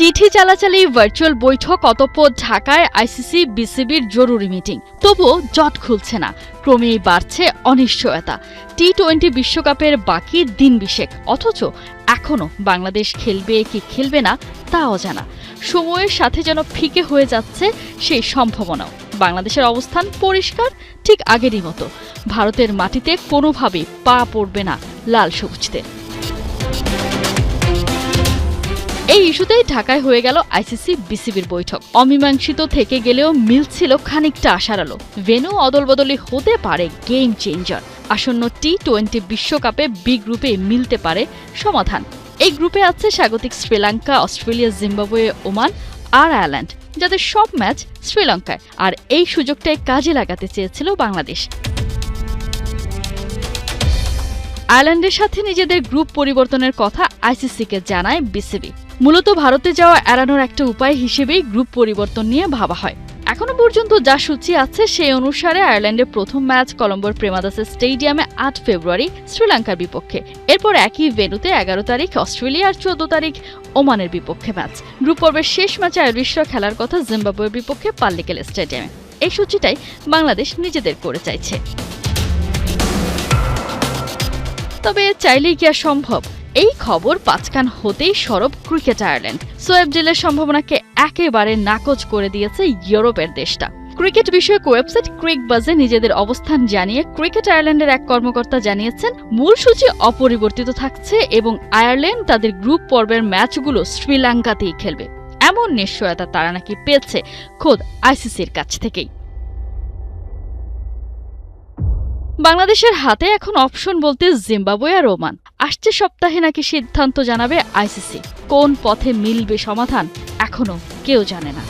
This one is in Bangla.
চিঠি চালাচালি ভার্চুয়াল বৈঠক অতঃপর ঢাকায় আইসিসি বিসিবির জরুরি মিটিং, তবুও জট খুলছে না। ক্রমেই বাড়ছে অনিশ্চয়তা। টি-20 বিশ্বকাপের বাকি দিন 20 অথচ এখনো বাংলাদেশ খেলবে কি খেলবে না তা অজানা। সময়ের সাথে যেন ফিকে হয়ে যাচ্ছে সেই সম্ভাবনাও। বাংলাদেশের অবস্থান পরিষ্কার, ঠিক আগেরই মতো। ভারতের মাটিতে কোনোভাবেই পা পড়বে না লাল সবুজদের। এই ইস্যুতেই ঢাকায় হয়ে গেল আইসিসি বিসিবির বৈঠক। অমীমাংসিত থেকে গেলেও মিলছিল খানিকটা আশার আলো। ভেন্যু অদলবদলি হতে পারে গেম চেঞ্জার। আসন্ন টি-20 বিশ্বকাপে বি গ্রুপে মিলতে পারে সমাধান। এই গ্রুপে আছে স্বাগতিক শ্রীলঙ্কা, অস্ট্রেলিয়া, জিম্বাবুয়ে, ওমান আর আয়ারল্যান্ড, যাদের সব ম্যাচ শ্রীলঙ্কায়। আর এই সুযোগটাই কাজে লাগাতে চেয়েছিল বাংলাদেশ। আয়ারল্যান্ডের সাথে নিজেদের গ্রুপ পরিবর্তনের কথা আইসিসিকে জানায় বিসিবি। মূলত ভারতে যাওয়া এড়ানোর একটা উপায় হিসেবেই গ্রুপ পরিবর্তন নিয়ে ভাবা হয়। এখনো পর্যন্ত যা সূচি আছে সেই অনুসারে আয়ারল্যান্ডের প্রথম ম্যাচ কলম্বোর প্রেমাদাসা স্টেডিয়ামে ৮ ফেব্রুয়ারি শ্রীলঙ্কার বিপক্ষে। এরপর একই ভেন্যুতে ১১ তারিখ অস্ট্রেলিয়া আর ১৪ তারিখ ওমানের বিপক্ষে ম্যাচ। গ্রুপ পর্বের শেষ ম্যাচে আইরিশরা খেলার কথা জিম্বাবুয়ের বিপক্ষে পাল্লিকেল স্টেডিয়ামে। এই সূচিটাই বাংলাদেশ নিজেদের করে চাইছে। তবে চাইলেই কি আর সম্ভব? এই খবর পাঁচকান হতেই সরব ক্রিকেট আয়ারল্যান্ড। সোয়েব ডিলের সম্ভাবনাকে একেবারে নাকচ করে দিয়েছে ইউরোপের দেশটা। ক্রিকেট বিষয়ক ওয়েবসাইট ক্রিকবাজে নিজেদের অবস্থান জানিয়ে ক্রিকেট আয়ারল্যান্ডের এক কর্মকর্তা জানিয়েছেন, মূল সূচি অপরিবর্তিত থাকছে এবং আয়ারল্যান্ড তাদের গ্রুপ পর্বের ম্যাচগুলো শ্রীলঙ্কাতেই খেলবে। এমন নিশ্চয়তা তারা নাকি পেয়েছে খোদ আইসিসির কাছ থেকেই। বাংলাদেশের হাতে এখন অপশন বলতে জিম্বাবুয়ে আর ওমান। আসছে সপ্তাহে নাকি সিদ্ধান্ত জানাবে আইসিসি। কোন পথে মিলবে সমাধান এখনো কেউ জানে না।